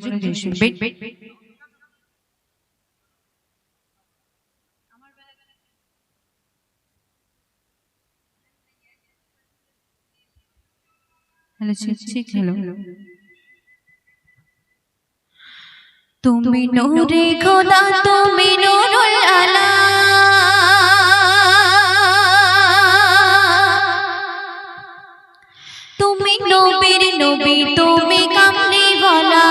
মনোযোগ দিয়ে শুনবেন। হ্যালো ঠিক হ্যালো। তুমি নূরে খোদা তুমি নূরুল আলা, তুমি নবীর নবী তুমি কামলি ওয়ালা,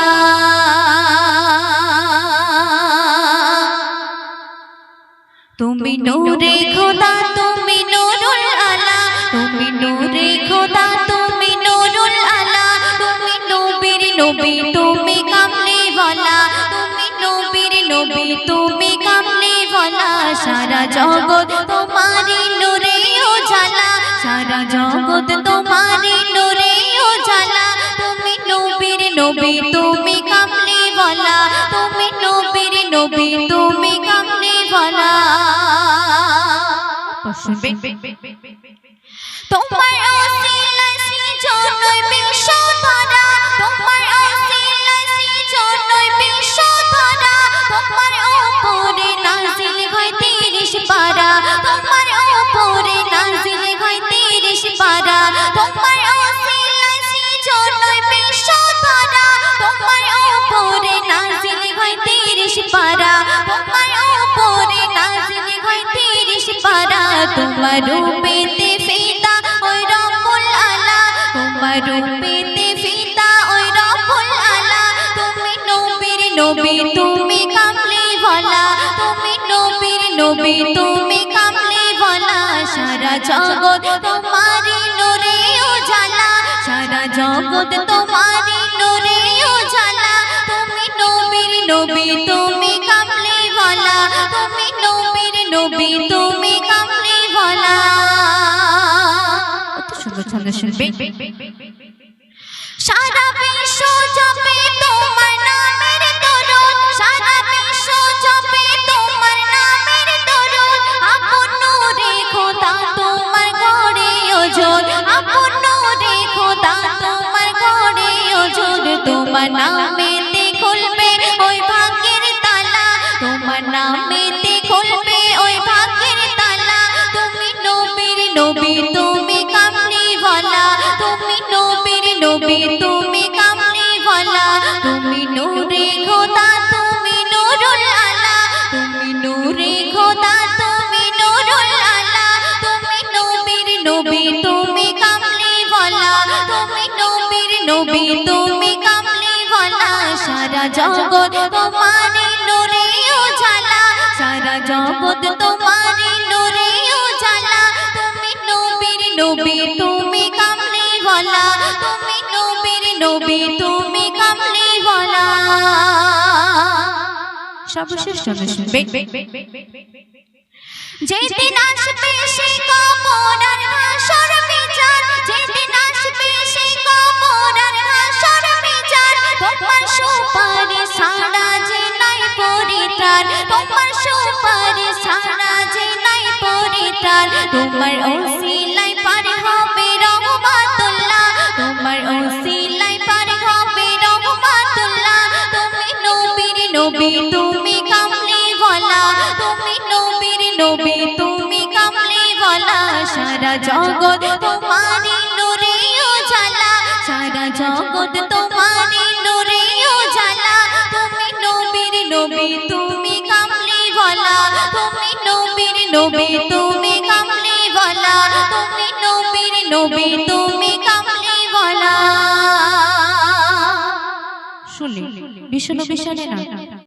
তুমি নূরে খোদা তুমি নূরুল আলা, তুমি নূরে খোদা তুমি নূরুল আলা, তুমি নবীর নবী তুমি কামলি ওয়ালা, তুমি নবীর নবী তুমি কামলি ওয়ালা। সারা জগৎ তোমারি নূরে উজালা, সারা জগৎ তোমারি নূরে উজালা, তুমি নবীর নবী তুমি কামলি ওয়ালা, তুমি নবীর নবী তুমি কামলি ওয়ালা। তোমার ওসিলায় সৃজনই বিশ্ব ধারা, তোমার ওসিলায় সৃজনই বিশ্ব ধারা, তোমার উপরে নাজিল হয় 30 পারা, তোমার উপরে নাজিল হয় 30 পারা, তোমার ওসিলায় সৃজনই বিশ্ব ধারা, তোমার উপরে নাজিল হয় 30 পারা, তোমার উপরে নাজিল হয় 30 পারা। তোমার রূপেতে ফিদা ওই রব্বুল আলা, তোমার রূপেতে ফিদা ওই রব্বুল আলা, তুমি নবীর নবী তুমি কামলি ওয়ালা, তুমি নবীর নবী তুমি কামলি ওয়ালা। সারা জগৎ তোমারি নূরে উজালা, সারা জগৎ তোমারি নূরে উজালা, তুমি নবীর নবী তুমি কামলি ওয়ালা, তুমি নবীর নবী তুমি কামলি ওয়ালা। কত সুন্দর ছন্দ শুনবে। সারা বিশ্ব জপে তোমার নামের দরুদ, সারা বিশ্ব জপে তোমার নামের দরুদ, আপন নূরে খোদা তোমার ঘরে ওজোর, আপন নূরে খোদা তোমার ঘরে ওজোর। তোমার নামেতে খুলবে ওই ভাগ্যের তালা, তোমার নামেতে খুলবে ওই ভাগ্যের তালা, তুমি নবীর নবী তুমি কামলি ওয়ালা, তুমি নবীর নবী তুমি কামলি ওয়ালা, তুমি নূরে খোদা তুমি নূরুল আলা, তুমি নূরে খোদা তুমি নূরুল আলা, তুমি নবীর নবী তুমি কামলি ওয়ালা, তুমি নবীর নবী তুমি কামলি ওয়ালা। সারা জগৎ তোমারি নূরে উজালা, সারা জগৎ তোমারি নূরে উজালা, তুমি নবীর নবী তুমি কামলি ওয়ালা, তুমি নবীর নবী তুমি কামলি ওয়ালা। সর্বশেষ চলে শুনবে। যেদিন আসবে সেই কবর আর হাসর বিচার, যেদিন আসবে সেই কবর আর হাসর বিচার, তোমার সুপারিশ ছাড়া যে নাই পরিত্রাণ, তোমার সুপারিশ ছাড়া যে নাই পরিত্রাণ। তোমার ওসিলায় পার হবে রহমাতুল্লাহ, তোমার ওসিলায় পার হবে রহমাতুল্লাহ, তুমি নবীর নবী তুমি কামলি ওয়ালা, তুমি নবীর নবী তুমি কামলি ওয়ালা। সারা জগৎ তোমারি নূরে উজালা, সারা জগৎ তোমারি নূরে উজালা, তুমি নবীর নবী তুমি কামলি ওয়ালা, তুমি নবীর নবী তুমি কামলি ওয়ালা, তুমি নবীর নবী তুমি কামলি ওয়ালা। শুনলে বিষ্ণু বিশালে না।